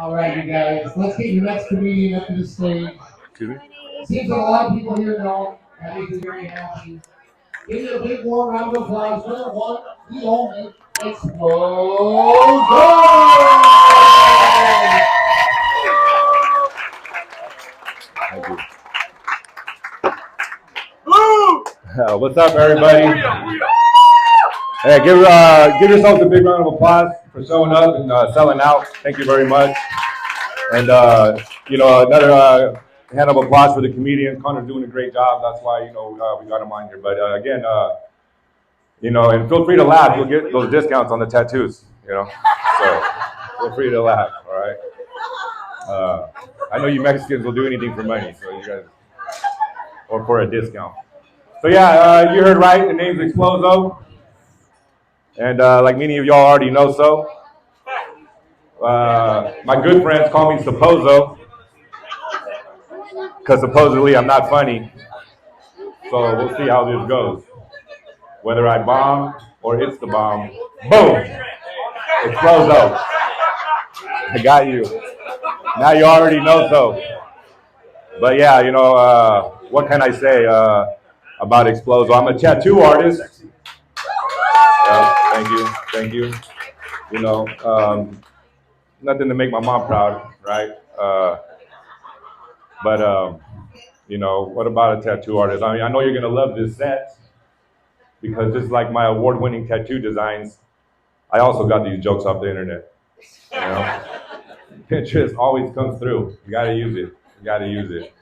All right, you guys. Let's get your next comedian up to the stage. Excuse me? Seems like a lot of people here know. That makes me very happy. Give it a big warm round of applause for the one, the only Explozo! Thank you. What's up, everybody? Hey, give yourselves a big round of applause for showing up and selling out. Thank you very much. And another hand of applause for the comedian. Connor's doing a great job. That's why we got him on here. But again, and feel free to laugh. You'll get those discounts on the tattoos. So feel free to laugh. All right. I know you Mexicans will do anything for money, so you guys, or for a discount. So yeah, you heard right. The name's Explozo, and like many of y'all already know, my good friends call me Supposo, because supposedly I'm not funny. So we'll see how this goes. Whether I bomb or it's the bomb, boom, Explozo. I got you. Now you already know so. But yeah, what can I say about Explozo? I'm a tattoo artist. Yeah, thank you. Nothing to make my mom proud, right? But what about a tattoo artist? I mean, I know you're gonna love this set because just like my award-winning tattoo designs, I also got these jokes off the internet. You know, Pinterest always comes through. You gotta use it. You gotta use it.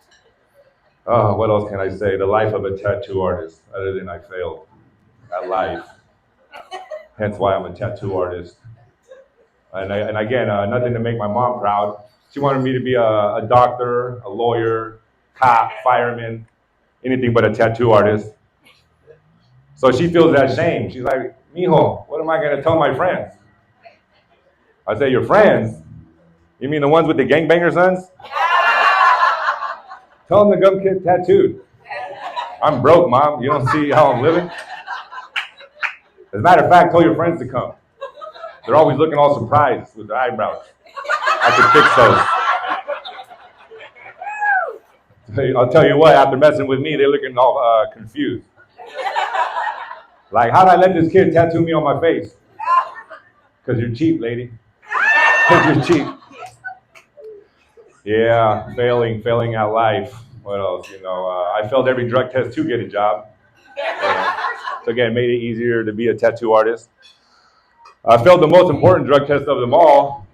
What else can I say? The life of a tattoo artist, other than I failed at life. Hence why I'm a tattoo artist. And again, nothing to make my mom proud. She wanted me to be a doctor, a lawyer, cop, fireman, anything but a tattoo artist. So she feels that shame. She's like, Mijo, what am I going to tell my friends? I say, your friends? You mean the ones with the gangbanger sons? Tell them to come get tattooed. I'm broke, Mom. You don't see how I'm living? As a matter of fact, tell your friends to come. They're always looking all surprised with their eyebrows. I can fix those. I'll tell you what, after messing with me, they're looking all confused. Like, how did I let this kid tattoo me on my face? Because you're cheap, lady. Because you're cheap. Yeah, failing at life. What else? I failed every drug test to get a job. So again, made it easier to be a tattoo artist. I failed the most important drug test of them all.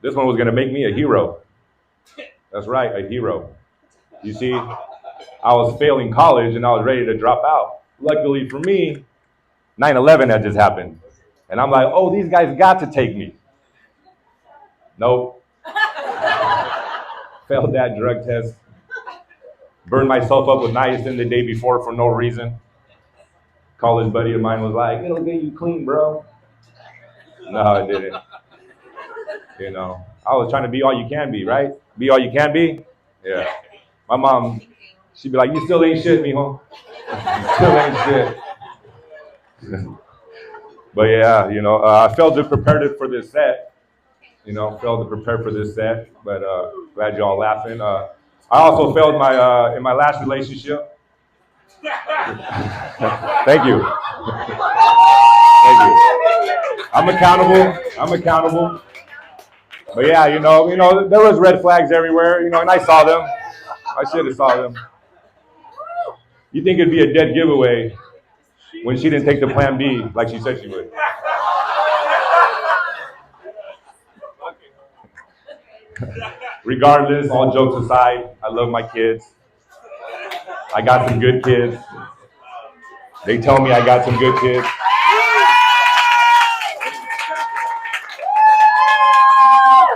This one was going to make me a hero. That's right, a hero. You see, I was failing college and I was ready to drop out. Luckily for me, 9/11 had just happened. And I'm like, oh, these guys got to take me. Nope. Failed that drug test. Burned myself up with niacin the day before for no reason. College buddy of mine was like, it'll get you clean, bro. No, it didn't. I was trying to be all you can be, right? Be all you can be? Yeah. My mom, she'd be like, you still ain't shit, mijo. You still ain't shit. But yeah, I failed to prepare for this set. Failed to prepare for this set, but glad y'all laughing. I also failed in my last relationship. Thank you. Thank you. I'm accountable. But yeah, there was red flags everywhere, and I saw them. I should have saw them. You think it'd be a dead giveaway when she didn't take the plan B like she said she would. Regardless, all jokes aside, I love my kids. I got some good kids. They tell me I got some good kids.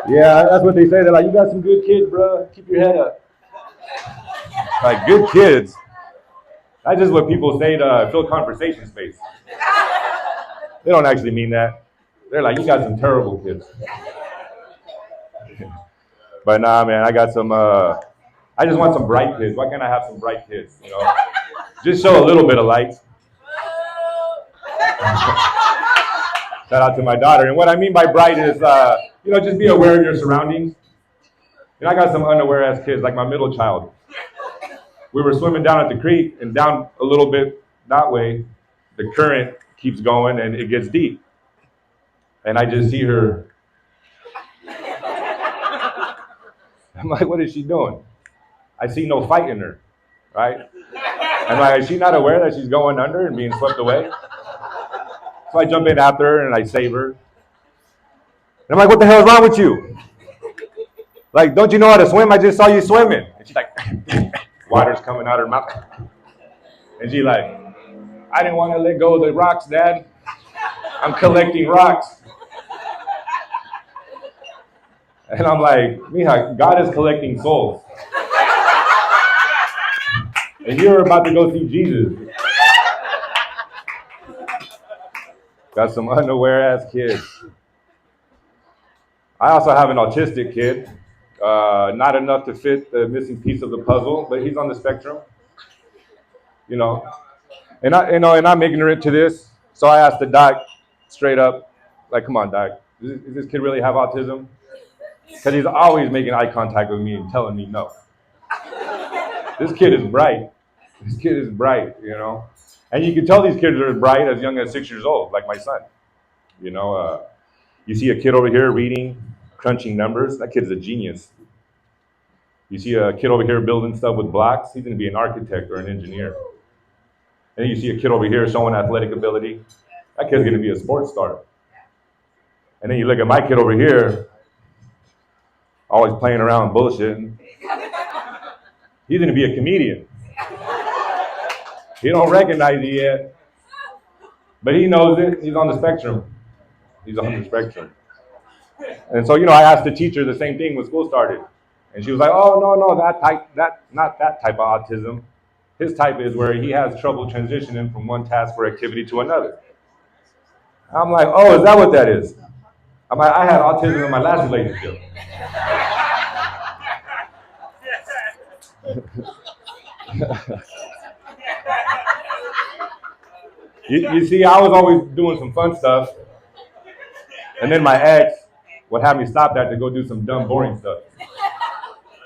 Yeah, that's what they say. They're like, you got some good kids, bro. Keep your head up. Like, good kids. That's just what people say to fill conversation space. They don't actually mean that. They're like, you got some terrible kids. But nah, man, I got some, I just want some bright kids. Why can't I have some bright kids, Just show a little bit of light. Shout out to my daughter. And what I mean by bright is, just be aware of your surroundings. And I got some unaware ass kids, like my middle child. We were swimming down at the creek, and down a little bit that way, the current keeps going and it gets deep. And I just see her. I'm like, what is she doing? I see no fight in her, right? I'm like, is she not aware that she's going under and being swept away? So I jump in after her and I save her. And I'm like, what the hell is wrong with you? Like, don't you know how to swim? I just saw you swimming. And she's like, water's coming out her mouth. And she's like, I didn't want to let go of the rocks, Dad. I'm collecting rocks. And I'm like, Mija, God is collecting souls. And you're about to go see Jesus. Got some unaware ass kids. I also have an autistic kid. Not enough to fit the missing piece of the puzzle, but he's on the spectrum. And I'm ignorant to this. So I asked the doc straight up, like, come on, doc, does this kid really have autism? Because he's always making eye contact with me and telling me no. This kid is bright. This kid is bright, And you can tell these kids are bright as young as 6 years old, like my son. You see a kid over here reading, crunching numbers. That kid's a genius. You see a kid over here building stuff with blocks. He's going to be an architect or an engineer. And then you see a kid over here showing athletic ability. That kid's going to be a sports star. And then you look at my kid over here, always playing around bullshitting. He's going to be a comedian. He don't recognize it yet, but he knows it. He's on the spectrum. He's on the spectrum. And so, I asked the teacher the same thing when school started. And she was like, oh, no, not that type of autism. His type is where he has trouble transitioning from one task or activity to another. I'm like, oh, is that what that is? I'm like, I had autism in my last relationship. You see, I was always doing some fun stuff. And then my ex would have me stop that to go do some dumb, boring stuff.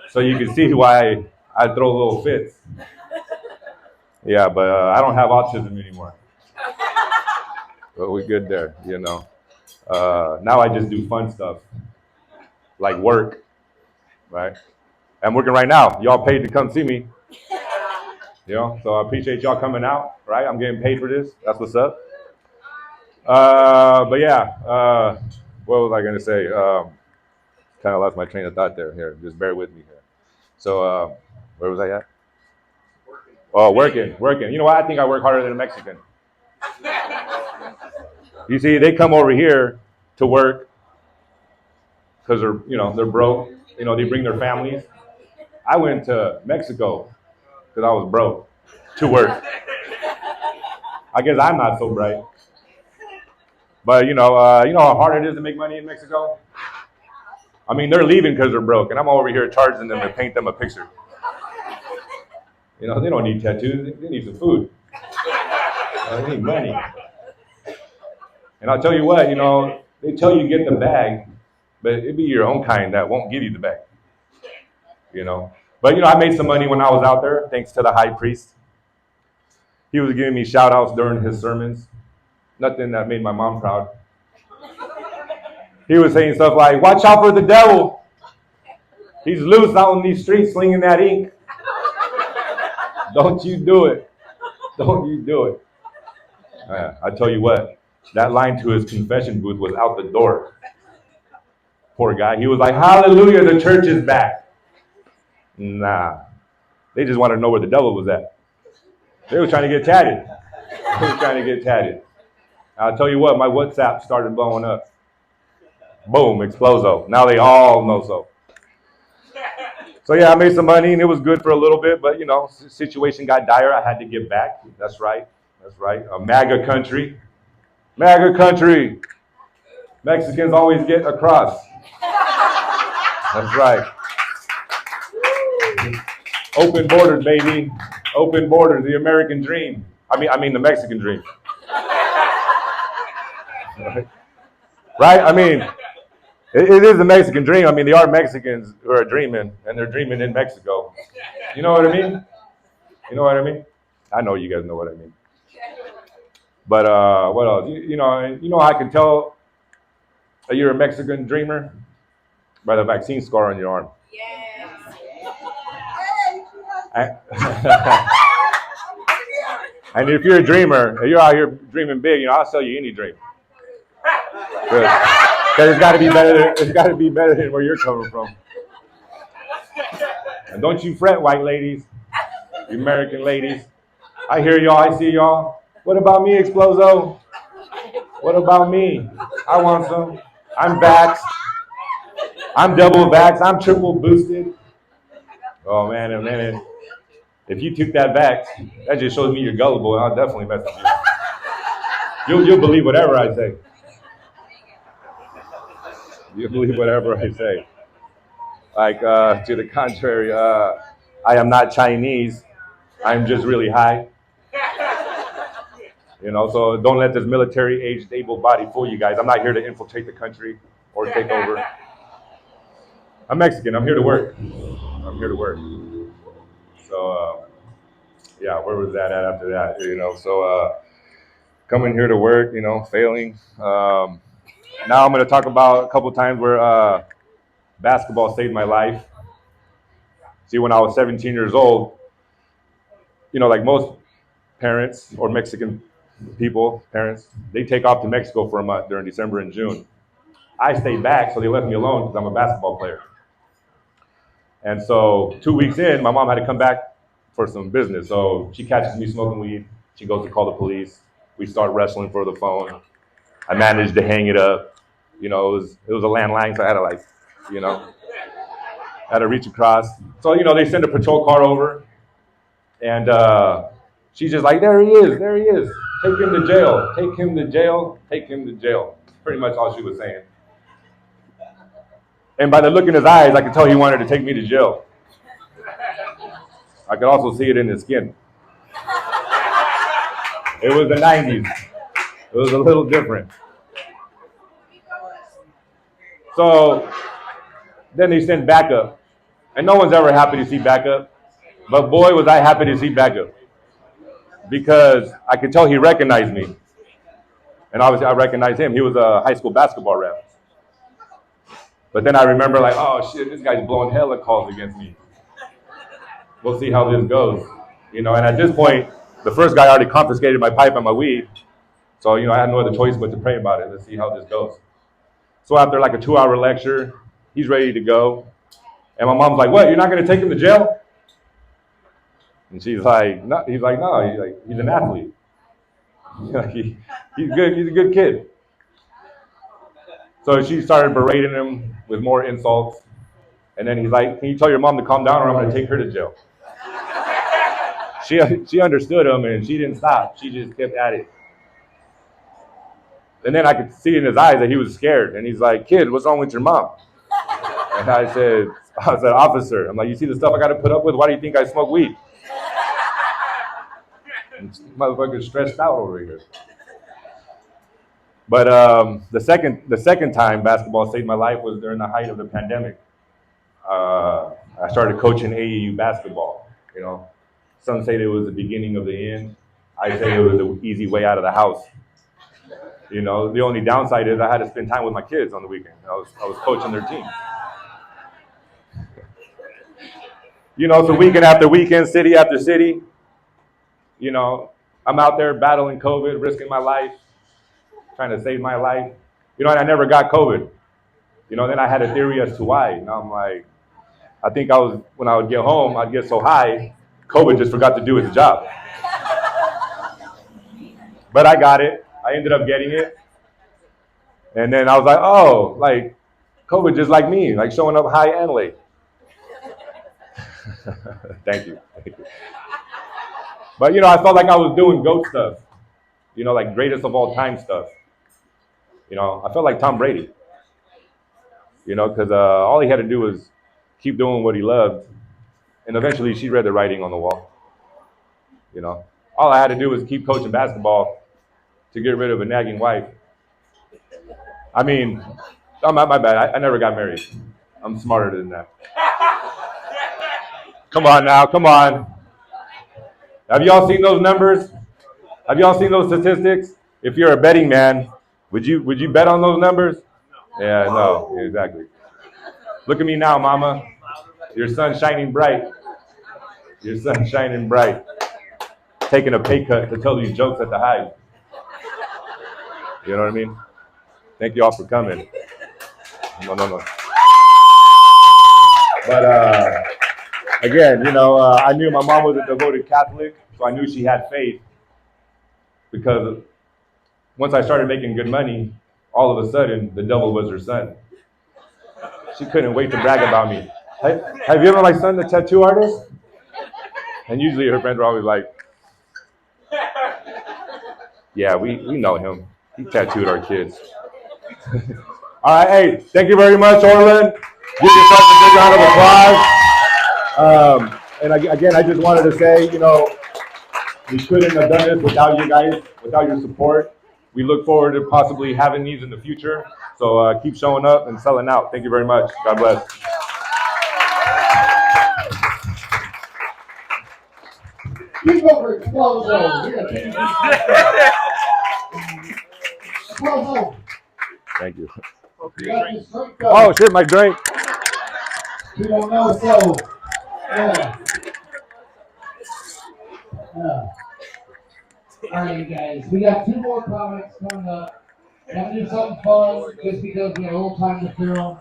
So you can see why I throw little fits. Yeah, but I don't have autism anymore. But we're good there, Now I just do fun stuff, like work, right? I'm working right now. Y'all paid to come see me. So I appreciate y'all coming out, right? I'm getting paid for this. That's what's up. But yeah, what was I going to say? Kind of lost my train of thought there. Here, just bear with me here. So where was I at? Oh, working. You know what? I think I work harder than a Mexican. You see, they come over here to work because they're broke. They bring their families. I went to Mexico because I was broke to work. I guess I'm not so bright. But you know how hard it is to make money in Mexico? I mean, they're leaving because they're broke, and I'm over here charging them to paint them a picture. They don't need tattoos. They need some food. They need money. And I'll tell you what, they tell you get the bag, but it'd be your own kind that won't give you the bag. But I made some money when I was out there, thanks to the high priest. He was giving me shout outs during his sermons. Nothing that made my mom proud. He was saying stuff like, watch out for the devil. He's loose out in these streets slinging that ink. Don't you do it. Don't you do it. I tell you what, that line to his confession booth was out the door. Poor guy. He was like, hallelujah, the church is back. Nah. They just wanted to know where the devil was at. They were trying to get tatted. I'll tell you what, my WhatsApp started blowing up. Boom, Explozo. Now they all know so. So yeah, I made some money and it was good for a little bit, but situation got dire. I had to give back. That's right. A MAGA country. Mexicans always get across. That's right. Open borders, baby. Open borders, the American dream. I mean the Mexican dream. Right? I mean, It is a Mexican dream. I mean, there are Mexicans who are dreaming, and they're dreaming in Mexico. You know what I mean? You know what I mean? I know you guys know what I mean. But what else? You know, I can tell that you're a Mexican dreamer by the vaccine scar on your arm. I, and if you're a dreamer, if you're out here dreaming big, I'll sell you any dream. Because it's got to be better. It's got to be better than where you're coming from. And don't you fret, white ladies, you American ladies. I hear y'all. I see y'all. What about me, Explozo? What about me? I want some. I'm vaxxed. I'm double vaxxed. I'm triple boosted. Oh man. If you took that vax, that just shows me you're gullible, and I'll definitely mess with you. You'll believe whatever I say. You'll believe whatever I say. Like, to the contrary, I am not Chinese. I'm just really high. So don't let this military-aged, able body fool you guys. I'm not here to infiltrate the country or take over. I'm Mexican. I'm here to work. I'm here to work. So, yeah, where was that at after that? So coming here to work, failing. Now I'm going to talk about a couple times where basketball saved my life. See, when I was 17 years old, like most parents or Mexican parents, they take off to Mexico for a month during December and June. I stayed back, so they left me alone because I'm a basketball player. And so 2 weeks in, my mom had to come back for some business. So she catches me smoking weed. She goes to call the police. We start wrestling for the phone. I managed to hang it up. It was a landline, so I had to had to reach across. So they send a patrol car over, and she's just like, there he is, there he is. Take him to jail. Take him to jail. Take him to jail. Pretty much all she was saying. And by the look in his eyes, I could tell he wanted to take me to jail. I could also see it in his skin. It was the 90s. It was a little different. So then they sent backup. And no one's ever happy to see backup. But boy, was I happy to see backup. Because I could tell he recognized me. And obviously I recognized him. He was a high school basketball rep. But then I remember oh shit, this guy's blowing hella calls against me. We'll see how this goes. And at this point, the first guy already confiscated my pipe and my weed. So, I had no other choice but to pray about it. Let's see how this goes. So after a 2-hour lecture, he's ready to go. And my mom's like, what, you're not going to take him to jail? And she's like, no. He's like, no, he's an athlete. He's good. He's a good kid. So she started berating him with more insults. And then he's like, can you tell your mom to calm down or I'm going to take her to jail? She understood him and she didn't stop. She just kept at it. And then I could see in his eyes that he was scared. And he's like, kid, what's wrong with your mom? And I said, officer, I'm like, you see the stuff I got to put up with? Why do you think I smoke weed? And motherfucker's stressed out over here. But the second time basketball saved my life was during the height of the pandemic. I started coaching AAU basketball. Some say it was the beginning of the end. I say it was the easy way out of the house. The only downside is I had to spend time with my kids on the weekend. I was coaching their team. So weekend after weekend, city after city, I'm out there battling COVID, risking my life, trying to save my life. And I never got COVID. Then I had a theory as to why. I'm like, I think when I would get home, I'd get so high, COVID just forgot to do its job. But I got it. I ended up getting it. And then I was like, oh, COVID just like me, showing up high and late. Thank you. But, I felt like I was doing GOAT stuff, greatest of all time stuff. I felt like Tom Brady, because all he had to do was keep doing what he loved. And eventually she read the writing on the wall. All I had to do was keep coaching basketball to get rid of a nagging wife. I mean, Oh, my bad. I never got married. I'm smarter than that. Come on now. Come on. Have y'all seen those numbers? Have y'all seen those statistics? If you're a betting man, would you bet on those numbers? Yeah, no, exactly. Look at me now, mama. Your sun's shining bright. Your sun's shining bright. Taking a pay cut to tell these jokes at the Hive. You know what I mean? Thank you all for coming. No, no, no. But again, I knew my mom was a devoted Catholic, so I knew she had faith because once I started making good money, all of a sudden the devil was her son. She couldn't wait to brag about me. Hey, have you ever my son, the tattoo artist? And usually her friends were always like, yeah, we know him. He tattooed our kids. All right, hey, thank you very much, Orland. Give yourself a big round of applause. And again, I just wanted to say, we couldn't have done this without you guys, without your support. We look forward to possibly having these in the future. So keep showing up and selling out. Thank you very much. God bless. Keep over Explozo. Explozo. Thank you. Oh, Oh, shit, my drink. you don't know, so. Yeah. All right, you guys. We got 2 more comics coming up. We're going to do something fun just because we have a little time to film.